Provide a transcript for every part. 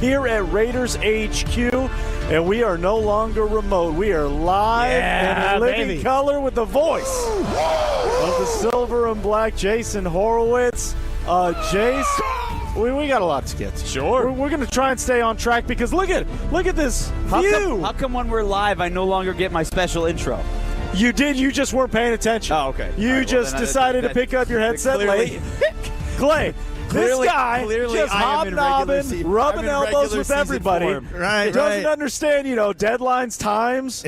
here at Raiders HQ, and we are no longer remote. We are live and in living color with the voice of the silver and black, Jason Horowitz. Jace, we got a lot to get to. Sure. We're going to try and stay on track because look at this view. How come when we're live I no longer get my special intro? You did. You just weren't paying attention. Oh, okay. You just decided to pick up your headset late. Clay, this guy just hobnobbing, rubbing elbows with everybody. Right, doesn't understand, deadlines, times,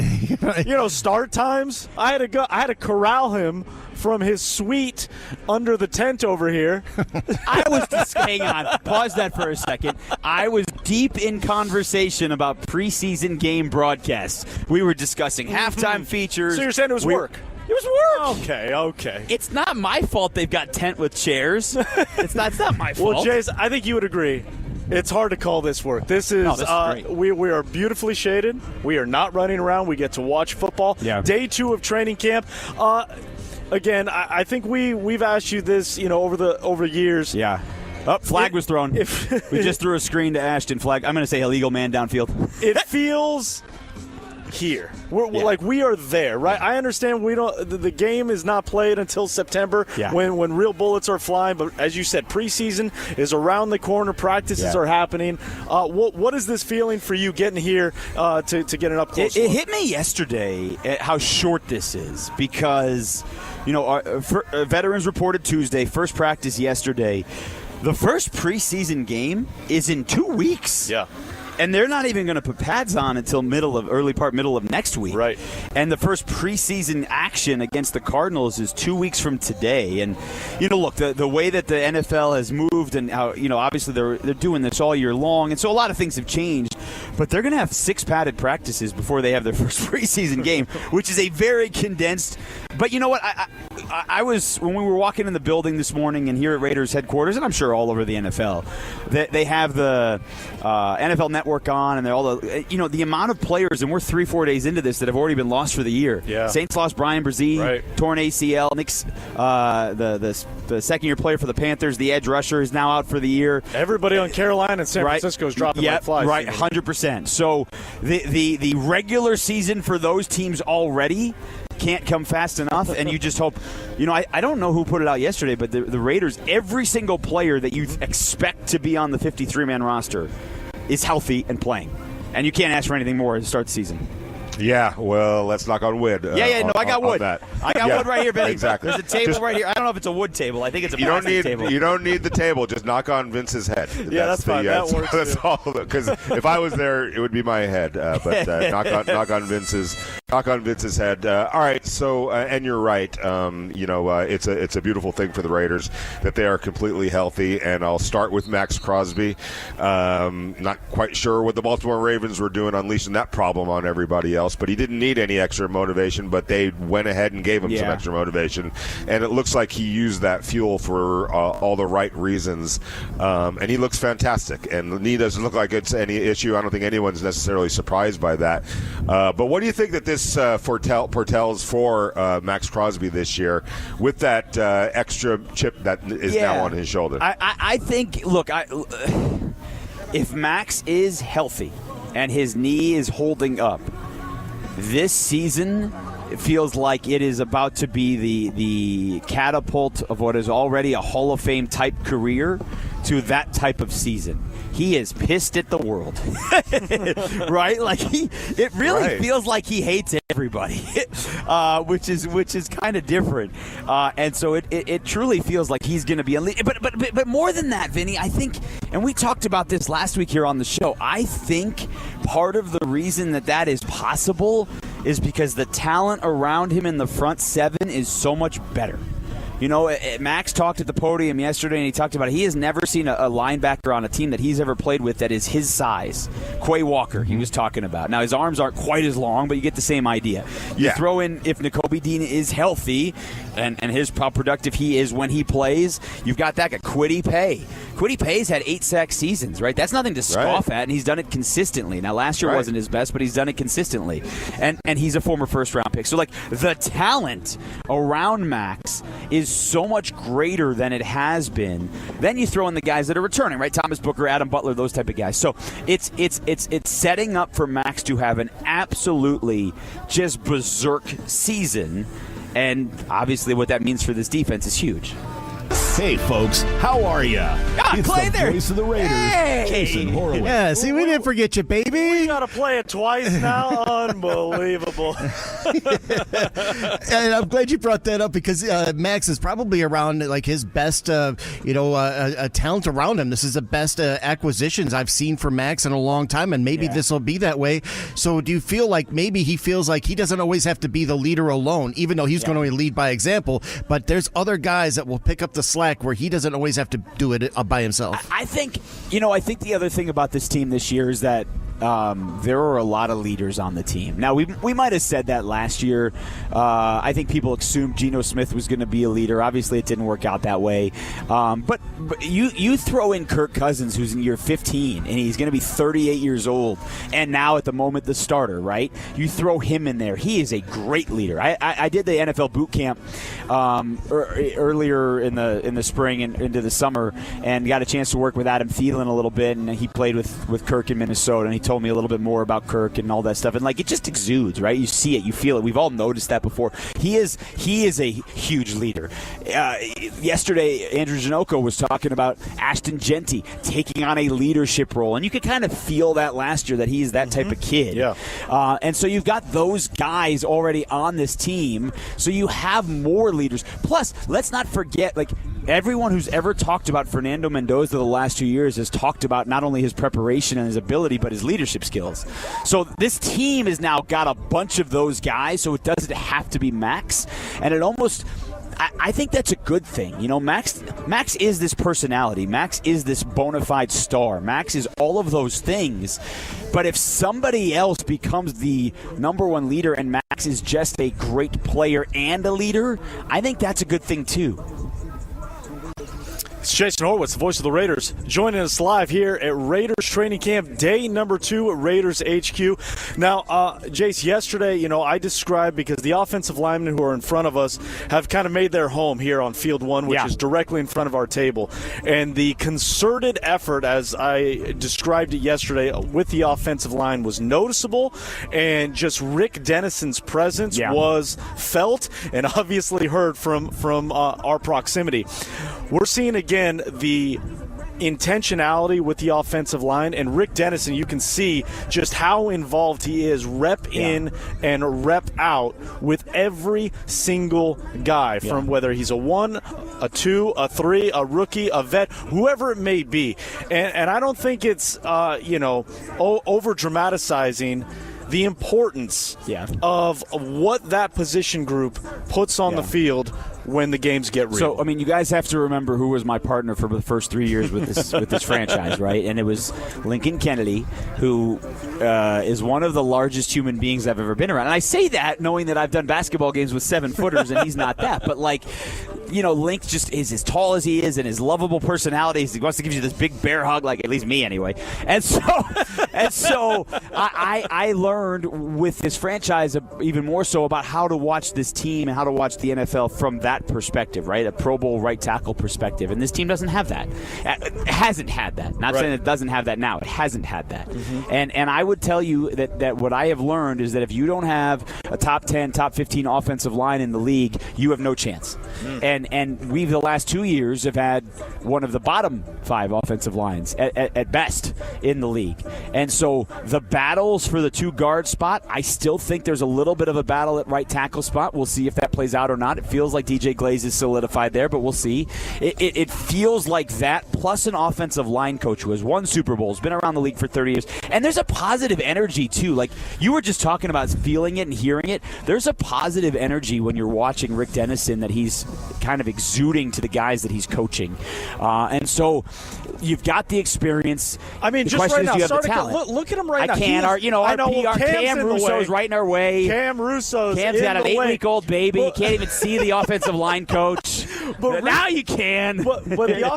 start times. I had to corral him from his suite under the tent over here. Hang on, pause that for a second. I was deep in conversation about preseason game broadcasts. We were discussing halftime features. So you're saying it was work? It was work. Okay. It's not my fault they've got tent with chairs. It's not my fault. Well, Jace, I think you would agree. It's hard to call this work. This is great. We are beautifully shaded. We are not running around. We get to watch football. Yeah. Day 2 of training camp. Again, I think we've asked you this, over years. Yeah. Flag was thrown. We just threw a screen to Ashton. Flag. I'm going to say illegal man downfield. It feels here. We are there, right? I understand the game is not played until September when real bullets are flying, but as you said, preseason is around the corner. Practices are happening. What is this feeling for you getting here to get an up-close It look? hit me yesterday at how short this is because, veterans reported Tuesday, first practice yesterday. The first preseason game is in 2 weeks. Yeah. And they're not even going to put pads on until middle of next week. Right. And the first preseason action against the Cardinals is 2 weeks from today. And, look, the way that the NFL has moved and how, obviously they're doing this all year long. And so a lot of things have changed. But they're going to have 6 padded practices before they have their first preseason game, which is a very condensed. But you know what? I was, when we were walking in the building this morning and here at Raiders headquarters, and I'm sure all over the NFL, they have the NFL Network on, and they're all the amount of players, and we're 3-4 days into this, that have already been lost for the year. Yeah. Saints lost Brian Brzee, torn ACL. Nick's the second-year player for the Panthers, the edge rusher, is now out for the year. Everybody on Carolina and San Francisco is dropping like flies. Right, 100%. So the regular season for those teams already can't come fast enough, and you just hope. I don't know who put it out yesterday, but the Raiders, every single player that you expect to be on the 53-man roster is healthy and playing. And you can't ask for anything more to start the season. Yeah, well, let's knock on wood. I got wood. I got wood right here, Benny. Exactly. There's a table right here. I don't know if it's a wood table. I think it's a plastic table. You don't need the table. Just knock on Vince's head. That's fine. That works. That's all. Because if I was there, it would be my head. But knock on Vince's head. All right. So, and you're right. It's a beautiful thing for the Raiders that they are completely healthy. And I'll start with Max Crosby. Not quite sure what the Baltimore Ravens were doing, unleashing that problem on everybody else. But he didn't need any extra motivation, but they went ahead and gave him some extra motivation. And it looks like he used that fuel for all the right reasons. And he looks fantastic. And he doesn't look like it's any issue. I don't think anyone's necessarily surprised by that. But what do you think that this foretells for Max Crosby this year with that extra chip that is now on his shoulder? I think, look, if Max is healthy and his knee is holding up, this season, it feels like it is about to be the catapult of what is already a Hall of Fame type career to that type of season. He is pissed at the world, right? Like it really feels like he hates everybody, which is kind of different. And so it truly feels like he's going to be unleashed. But more than that, Vinny, I think, and we talked about this last week here on the show. I think part of the reason that is possible is because the talent around him in the front seven is so much better. Max talked at the podium yesterday, and he talked about he has never seen a linebacker on a team that he's ever played with that is his size. Quay Walker, he was talking about. Now, his arms aren't quite as long, but you get the same idea. You throw in, if Nakobe Dean is healthy, and how productive he is when he plays, you've got that guy. Kwity Paye. Kwity Paye's had 8 sack seasons, right? That's nothing to scoff at, and he's done it consistently. Now, last year wasn't his best, but he's done it consistently. And he's a former first-round pick. So, like, the talent around Max is so much greater than it has been. Then you throw in the guys that are returning, right? Thomas Booker, Adam Butler, those type of guys. So it's setting up for Max to have an absolutely just berserk season, and obviously what that means for this defense is huge. Hey, folks, how are ya? It's Clay the there. voice of the Raiders, Jason Horowitz. Yeah, see, we didn't forget you, baby. We got to play it twice now. Unbelievable. And I'm glad you brought that up because Max is probably around like his best, talent around him. This is the best acquisitions I've seen for Max in a long time, and maybe this will be that way. So do you feel like maybe he feels like he doesn't always have to be the leader alone, even though he's going to lead by example, but there's other guys that will pick up the slack where he doesn't always have to do it by himself? I think the other thing about this team this year is that there are a lot of leaders on the team. Now, we might have said that last year. I think people assumed Geno Smith was going to be a leader. Obviously, it didn't work out that way. But you throw in Kirk Cousins, who's in year 15, and he's going to be 38 years old, and now at the moment the starter, right? You throw him in there. He is a great leader. I did the NFL boot camp earlier in the spring and into the summer, and got a chance to work with Adam Thielen a little bit, and he played with Kirk in Minnesota, and he told me a little bit more about Kirk and all that stuff, and like it just exudes, right? You see it, you feel it. We've all noticed that before. He is a huge leader. Yesterday, Andrew Janocko was talking about Ashton Genty taking on a leadership role, and you could kind of feel that last year that he's that type of kid. Yeah. And so you've got those guys already on this team, so you have more leaders. Plus, let's not forget, like, everyone who's ever talked about Fernando Mendoza the last 2 years has talked about not only his preparation and his ability, but his leadership skills. So this team has now got a bunch of those guys, so it doesn't have to be Max. And it almost, I think that's a good thing. You know, Max is this personality. Max is this bona fide star. Max is all of those things. But if somebody else becomes the number one leader and Max is just a great player and a leader, I think that's a good thing too. It's Jason Horowitz, the voice of the Raiders, joining us live here at Raiders training camp, day number 2 at Raiders HQ. Now, Jace, yesterday, I described, because the offensive linemen who are in front of us have kind of made their home here on Field 1, which is directly in front of our table. And the concerted effort, as I described it yesterday, with the offensive line was noticeable, and just Rick Dennison's presence was felt and obviously heard from our proximity. We're seeing again the intentionality with the offensive line, and Rick Dennison, you can see just how involved he is, rep in and rep out with every single guy, from whether he's a 1, a 2, a 3, a rookie, a vet, whoever it may be. And I don't think it's over dramatizing the importance of what that position group puts on the field when the games get real. So, I mean, you guys have to remember who was my partner for the first 3 years with this franchise, right? And it was Lincoln Kennedy, who is one of the largest human beings I've ever been around. And I say that knowing that I've done basketball games with 7-footers, and he's not that. But, like, Link just is as tall as he is, and his lovable personality. He wants to give you this big bear hug, like at least me anyway. And so I learned with this franchise even more so about how to watch this team and how to watch the NFL from that perspective, right? A Pro Bowl right tackle perspective. And this team doesn't have that. It hasn't had that. Not saying it doesn't have that now. It hasn't had that. And I would tell you that what I have learned is that if you don't have a top 10, top 15 offensive line in the league, you have no chance. And we, the last 2 years, have had one of the bottom 5 offensive lines at best in the league. And so the battles for the 2 guard spot, I still think there's a little bit of a battle at right tackle spot. We'll see if that plays out or not. It feels like DJ Glaze is solidified there, but we'll see. It feels like that, plus an offensive line coach who has won Super Bowls, been around the league for 30 years. And there's a positive energy, too. Like, you were just talking about feeling it and hearing it. There's a positive energy when you're watching Rick Dennison that he's kind of exuding to the guys that he's coaching. And so you've got the experience. I mean, the just question right is, now, do you have start the a talent. Look at him right now. I can't. Our Cam Russo's right in our way. Cam's got an 8-week-old baby. He can't even see the offensive line coach. But now you can. But the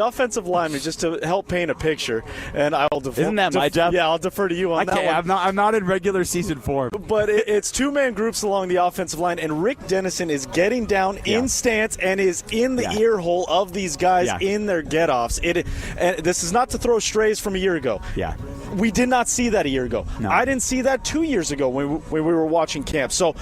offensive linemen just to help paint a picture. And I'll defer. Isn't that my job? Yeah, I'll defer to you on that one. I'm not in regular season form. But it's two-man groups along the offensive line, and Rick Dennison is getting down in stance and is in the ear hole of these guys in their get-offs. And this is not to throw strays from a year ago. Yeah. We did not see that a year ago. No. I didn't see that 2 years ago when we were watching camp. So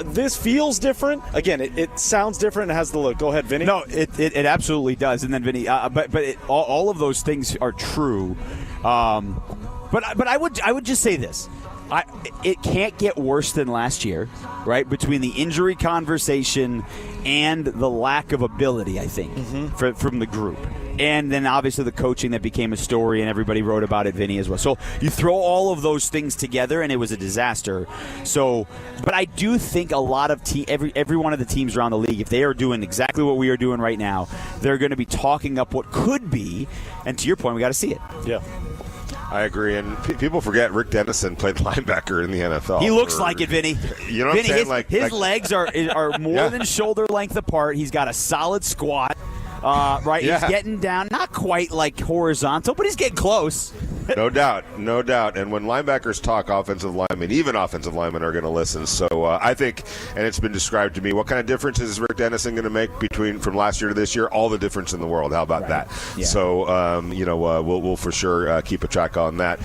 this feels different. Again, it sounds different and has the look. Go ahead, Vinny. No, it absolutely does. And then Vinny, all of those things are true. But I would just say this. It can't get worse than last year, right? Between the injury conversation and the lack of ability, I think, from the group. And then obviously the coaching that became a story and everybody wrote about it, Vinny, as well. So you throw all of those things together and it was a disaster. So, but I do think a lot of every one of the teams around the league, if they are doing exactly what we are doing right now, they're going to be talking up what could be. And to your point, we got to see it. Yeah. I agree, and people forget Rick Dennison played linebacker in the NFL. He looks like it, Vinny. You know what I'm saying? His legs are more than shoulder length apart. He's got a solid squat. Right, he's getting down, not quite like horizontal, but he's getting close. No doubt. And when linebackers talk, even offensive linemen are going to listen. So I think, and it's been described to me, what kind of difference is Rick Dennison going to make from last year to this year? All the difference in the world. How about that? Yeah. So, we'll for sure keep a track on that.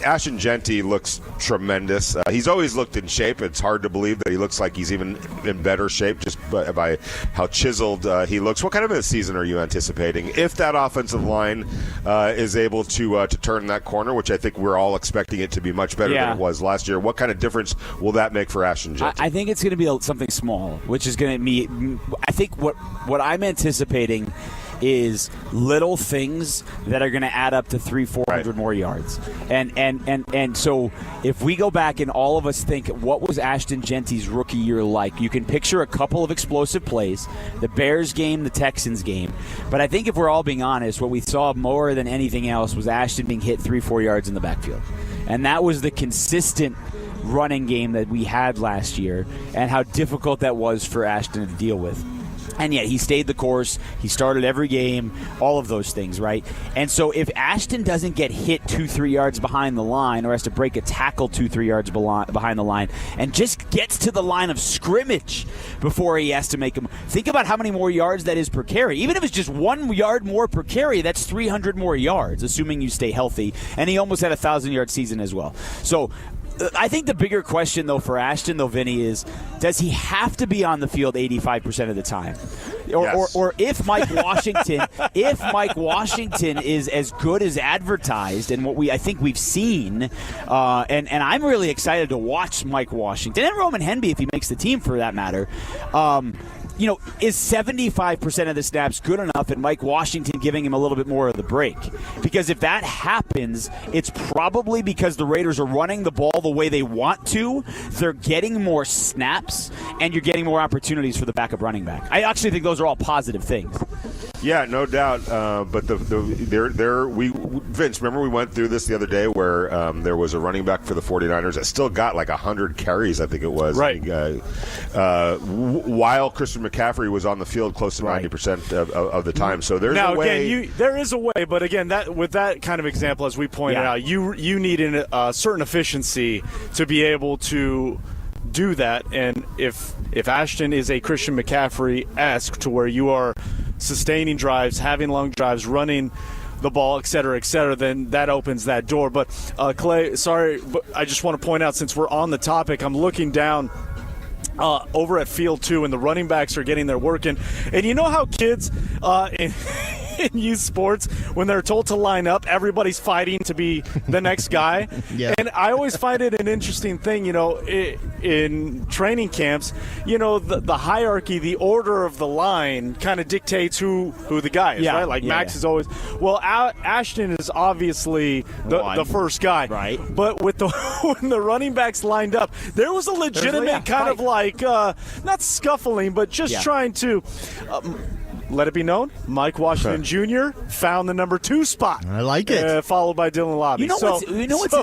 Ashton Jeanty looks tremendous. He's always looked in shape. It's hard to believe that he looks like he's even in better shape just by how chiseled he looks. What kind of a season are you anticipating? If that offensive line is able to turn that corner, which I think we're all expecting it to be much better than it was last year, what kind of difference will that make for Ashton Jeanty? I think it's going to be something small, which is going to be, I think what I'm anticipating is little things that are going to add up to 300-400 more yards. And so if we go back and all of us think, what was Ashton Jeanty's rookie year like? You can picture a couple of explosive plays, the Bears game, the Texans game. But I think if we're all being honest, what we saw more than anything else was Ashton being hit 3-4 yards in the backfield. And that was the consistent running game that we had last year and how difficult that was for Ashton to deal with. And yet he stayed the course. He started every game, all of those things, right? And so if Ashton doesn't get hit 2-3 yards behind the line or has to break a tackle 2-3 yards behind the line and just gets to the line of scrimmage before he has to make them, think about how many more yards that is per carry. Even if it's just 1 yard more per carry, that's 300 more yards, assuming you stay healthy. And he almost had a 1,000-yard season as well. So I think the bigger question, though, for Ashton, though, Vinny, is does he have to be on the field 85% of the time? Or if Mike Washington is as good as advertised and what I think we've seen, and I'm really excited to watch Mike Washington and Roman Henby if he makes the team for that matter. Is 75% of the snaps good enough and Mike Washington giving him a little bit more of the break? Because if that happens, it's probably because the Raiders are running the ball the way they want to. They're getting more snaps, and you're getting more opportunities for the backup running back. I actually think those are all positive things. Yeah, no doubt. But Vince, remember we went through this the other day where there was a running back for the 49ers that still got like 100 carries, I think it was. Right. While Christian McCaffrey was on the field close to 90% of the time. So there's a way. Again, there is a way, but again, with that kind of example, as we pointed out, you need a certain efficiency to be able to do that. And if Ashton is a Christian McCaffrey-esque to where you are sustaining drives, having long drives, running the ball, et cetera, then that opens that door. But Clay, sorry, but I just want to point out, since we're on the topic, I'm looking down over at Field 2, and the running backs are getting their work in. And you know how kids in youth sports, when they're told to line up, everybody's fighting to be the next guy? Yeah. And I always find it an interesting thing, in training camps, the hierarchy, the order of the line kind of dictates who the guy is, right? Like Max is always, Ashton is obviously the first guy. Right. But with when the running backs lined up, there was a legitimate kind of like, not scuffling, but just trying to let it be known, Mike Washington Jr. found the number 2 spot. I like it. Followed by Dylan Lobby. You know what's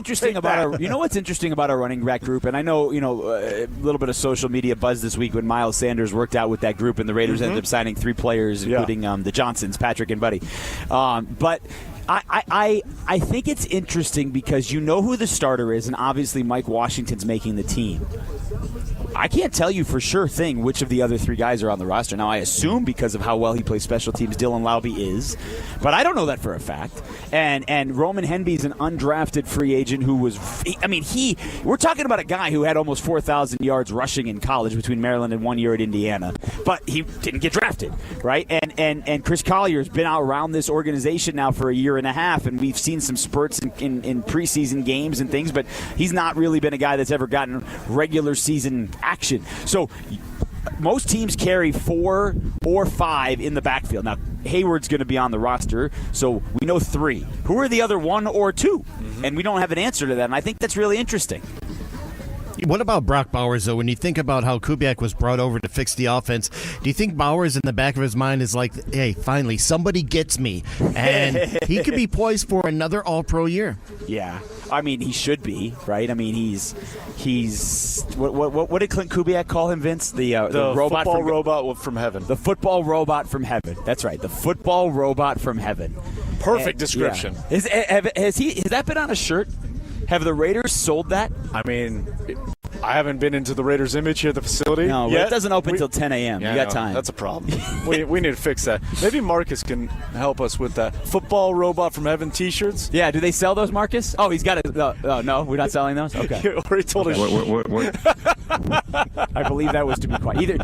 interesting about our running back group, and I know a little bit of social media buzz this week when Miles Sanders worked out with that group, and the Raiders ended up signing 3 players, including the Johnsons, Patrick and Buddy. But I think it's interesting because you know who the starter is, and obviously Mike Washington's making the team. I can't tell you for sure thing which of the other 3 guys are on the roster. Now, I assume because of how well he plays special teams, Dylan Lowby is, but I don't know that for a fact. And Roman Henby's an undrafted free agent who was, we're talking about a guy who had almost 4,000 yards rushing in college between Maryland and 1 year at Indiana, but he didn't get drafted, right? And Chris Collier's been out around this organization now for a year and a half, and we've seen some spurts in preseason games and things, but he's not really been a guy that's ever gotten regular season action. So most teams carry 4 or 5 in the backfield. Now, Hayward's going to be on the roster, so we know 3. Who are the other 1 or 2? And we don't have an answer to that, and I think that's really interesting. What about Brock Bowers, though? When you think about how Kubiak was brought over to fix the offense, do you think Bowers in the back of his mind is like, hey, finally, somebody gets me, and he could be poised for another All-Pro year? Yeah. I mean, he should be, right? I mean, he's what did Clint Kubiak call him, Vince? The robot football robot from heaven. The football robot from heaven. That's right. The football robot from heaven. Perfect description. Yeah. Has that been on a shirt? Have the Raiders sold that? I mean, I haven't been into the Raiders' image here at the facility. No, yet. It doesn't open until 10 a.m. Yeah, you got time. That's a problem. we need to fix that. Maybe Marcus can help us with that. Football robot from heaven T-shirts. Yeah, do they sell those, Marcus? Oh, he's got it. No, we're not selling those? Okay. He already told us. What? I believe that was to be quiet.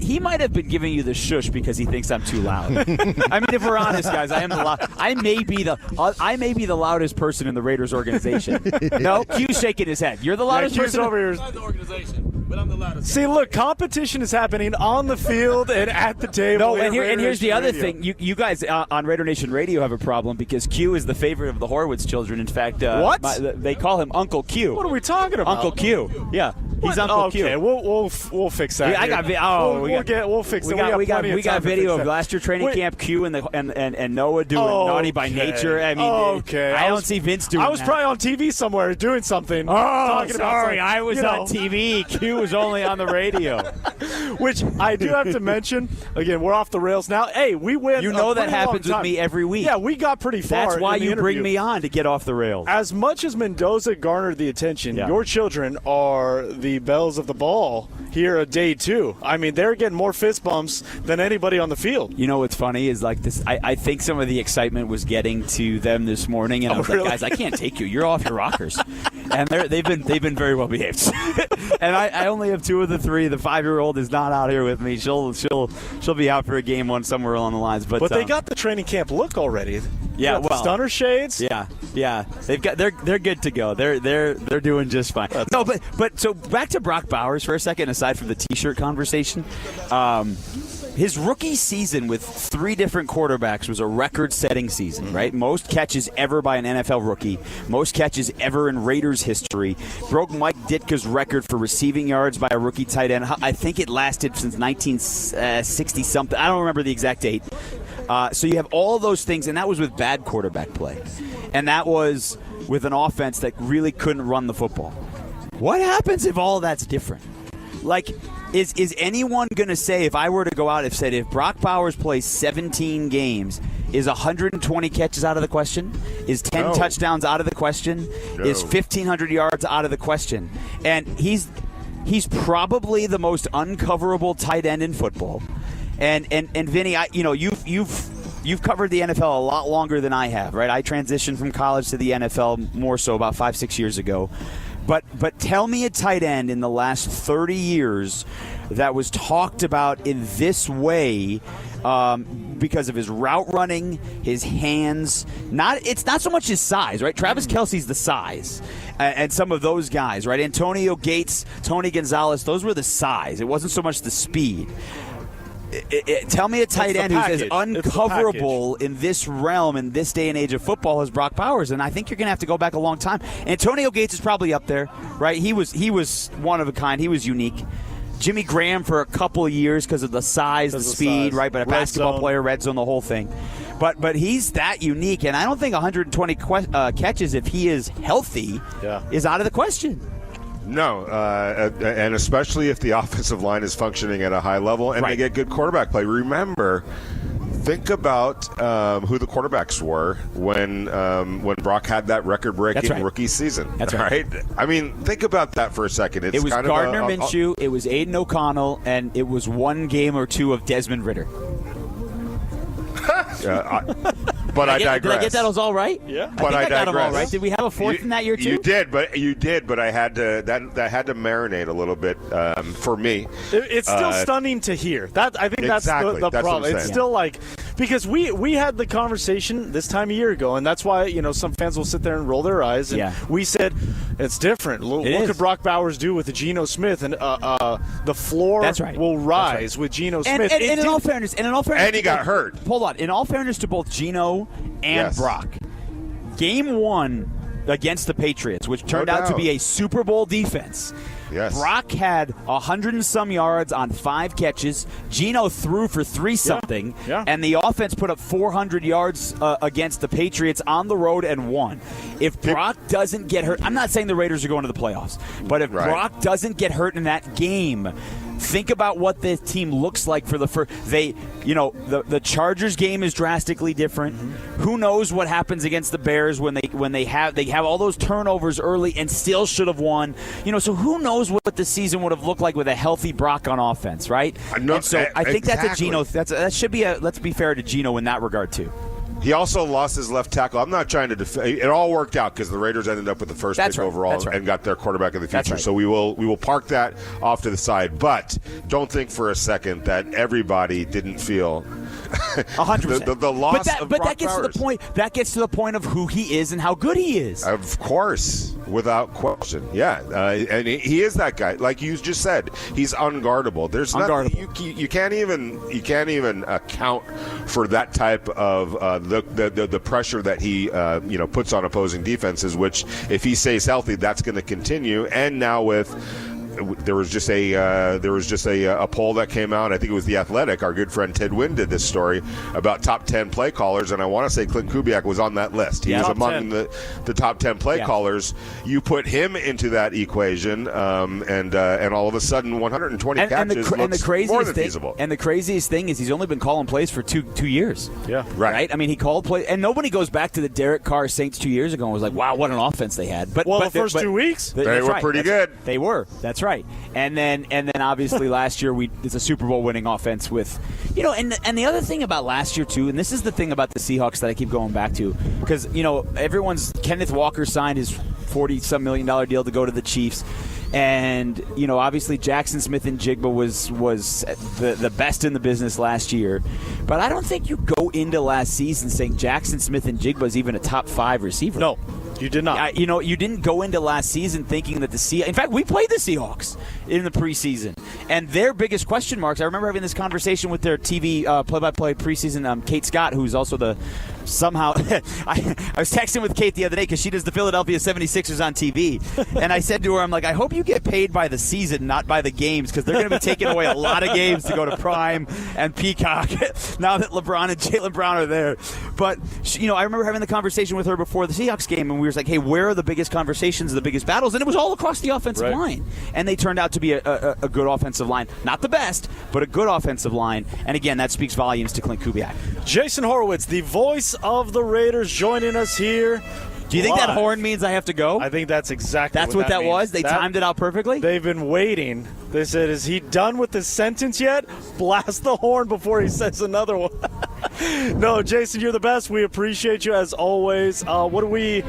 He might have been giving you the shush because he thinks I'm too loud. I mean, if we're honest, guys, I am the loud. I may be the loudest person in the Raiders organization. No, Q's shaking his head. You're the loudest person over here. The organization, but I'm the loudest. See, look, competition is happening on the field and at the table. No, and here's the other thing. You guys on Raider Nation Radio have a problem because Q is the favorite of the Horowitz children. In fact, what? They call him Uncle Q. What are we talking about? Uncle Q. Yeah, he's Uncle Q. Okay, we'll fix that. Yeah, I got. We'll fix it. We got video of last year training camp Q and Noah doing Naughty by Nature. I mean, I don't see Vince doing. I was probably on TV somewhere doing something. Sorry, I was on TV. Q was only on the radio. Which I do have to mention. Again, we're off the rails now. Hey, we win. You know that happens with me every week. Yeah, we got pretty far. That's why in the you interview. bring me on to get off the rails. As much as Mendoza garnered the attention, your children are the bells of the ball here at day 2. I mean, they're getting more fist bumps than anybody on the field. You know what's funny is like this. I think some of the excitement was getting to them this morning, and I was like, guys, I can't take you. You're off your rockers. And they've been very well behaved. And I only have 2 of the 3. The 5-year-old is not out here with me. She'll be out for a game one somewhere along the lines. But they got the training camp look already. Yeah, the stunner shades. Yeah. They're good to go. They're doing just fine. But so back to Brock Bowers for a second. Aside from the T-shirt conversation, his rookie season with 3 different quarterbacks was a record-setting season, right? Most catches ever by an NFL rookie, most catches ever in Raiders history. Broke Mike Ditka's record for receiving yards by a rookie tight end. I think it lasted since 1960-something. I don't remember the exact date. So you have all those things, and that was with bad quarterback play. And that was with an offense that really couldn't run the football. What happens if all that's different? Like, is anyone going to say, if I were to go out and said, if Brock Bowers plays 17 games, is 120 catches out of the question? Is 10 touchdowns out of the question? No. Is 1,500 yards out of the question? And he's probably the most uncoverable tight end in football. And Vinny, you've covered the NFL a lot longer than I have, right? I transitioned from college to the NFL more so about 5-6 years ago. But tell me a tight end in the last 30 years that was talked about in this way because of his route running, his hands. It's not so much his size, right? Travis Kelce's the size. And some of those guys, right? Antonio Gates, Tony Gonzalez, those were the size. It wasn't so much the speed. Tell me a tight end who's as uncoverable in this realm in this day and age of football as Brock Bowers, and I think you're going to have to go back a long time. Antonio Gates is probably up there, right? He was one of a kind. He was unique. Jimmy Graham for a couple of years because of the size, the speed, right? But a basketball player, red zone, the whole thing. But he's that unique, and I don't think 120 catches, if he is healthy, is out of the question. No, and especially if the offensive line is functioning at a high level and they get good quarterback play. Remember, think about who the quarterbacks were when Brock had that record-breaking rookie season. That's right. I mean, think about that for a second. It was Gardner Minshew, it was Aiden O'Connell, and it was one game or two of Desmond Ridder. But I digress. Did I get that all right? Yeah. But I got digress. them all right. Did we have a fourth in that year too? You did, but I had to that had to marinate a little bit for me. It's still stunning to hear. I think that's the problem. It's still like, because we had the conversation this time a year ago, and that's why some fans will sit there and roll their eyes. And we said it's different. What could Brock Bowers do with Geno Smith? And the floor will rise with Geno Smith. And in all fairness, and he got hurt. Hold on. In all fairness to both Geno and Brock, Game 1 against the Patriots, which turned out to be a Super Bowl defense. Yes. Brock had 100 and some yards on 5 catches. Geno threw for 3-something. Yeah. And the offense put up 400 yards against the Patriots on the road and won. If Brock doesn't get hurt, I'm not saying the Raiders are going to the playoffs, but if Brock doesn't get hurt in that game, think about what this team looks like for the first. The Chargers game is drastically different. Mm-hmm. Who knows what happens against the Bears when they have all those turnovers early and still should have won. So who knows what the season would have looked like with a healthy Brock on offense, right? I think that's a Geno. That should be let's be fair to Geno in that regard too. He also lost his left tackle. I'm not trying to it all worked out because the Raiders ended up with the first pick overall and got their quarterback of the future. So we will park that off to the side. But don't think for a second that everybody didn't feel 100%. the loss of Brock that gets Bowers. to the point. That gets to the point of who he is and how good he is. Of course, without question. Yeah, and he is that guy. Like you just said, he's unguardable. There's nothing you can't even account for that type of the pressure that he puts on opposing defenses. Which, if he stays healthy, that's going to continue. And now there was just a poll that came out. I think it was The Athletic. Our good friend Ted Wynn did this story about top 10 play callers, and I want to say Clint Kubiak was on that list. He was among the top 10 play callers. You put him into that equation, and all of a sudden, 120 catches looks more than feasible. And the craziest thing is he's only been calling plays for two years. Yeah, right. I mean, he called plays, and nobody goes back to the Derek Carr Saints 2 years ago and was like, "Wow, what an offense they had." But the first 2 weeks they were pretty good. They were. That's right. And then obviously last year it's a Super Bowl winning offense with, and the other thing about last year too, and this is the thing about the Seahawks that I keep going back to, because Kenneth Walker signed his $40-some million deal to go to the Chiefs. And, obviously Jackson Smith-Njigba was the best in the business last year. But I don't think you go into last season saying Jackson Smith-Njigba is even a top 5 receiver. No, you did not. You didn't go into last season thinking that the Seahawks – in fact, we played the Seahawks in the preseason. And their biggest question marks – I remember having this conversation with their TV play-by-play preseason, Kate Scott, who's also the – somehow I was texting with Kate the other day because she does the Philadelphia 76ers on TV, and I said to her, I'm like, I hope you get paid by the season, not by the games, because they're going to be taking away a lot of games to go to Prime and Peacock now that LeBron and Jaylen Brown are there. But I remember having the conversation with her before the Seahawks game, and we were like, hey, where are the biggest conversations, the biggest battles? And it was all across the offensive line, and they turned out to be a good offensive line, not the best, but a good offensive line. And again, that speaks volumes to Clint Kubiak. Jason Horowitz, the voice of the Raiders, joining us here. Do you think that horn means I have to go? I think that's exactly what that means. was? They timed it out perfectly? They've been waiting. They said, is he done with his sentence yet? Blast the horn before he says another one. No, Jason, you're the best. We appreciate you as always. We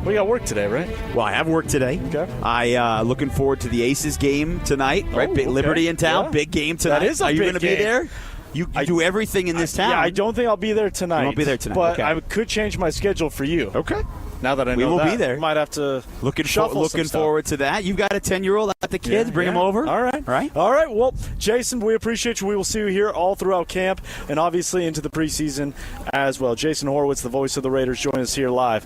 got work today, right? Well, I have work today. Okay. I looking forward to the Aces game tonight, right? Okay. Liberty in town, big game tonight. That is a Are you big going to be game. there? You do everything in this town. Yeah, I don't think I'll be there tonight. You won't be there tonight. But okay. I could change my schedule for you. Okay. Now that I know we will that, be there. Might have to looking shuffle forward to that. You've got a 10-year-old at the kids. Bring them over. All right. Well, Jason, we appreciate you. We will see you here all throughout camp and obviously into the preseason as well. Jason Horowitz, the voice of the Raiders, join us here live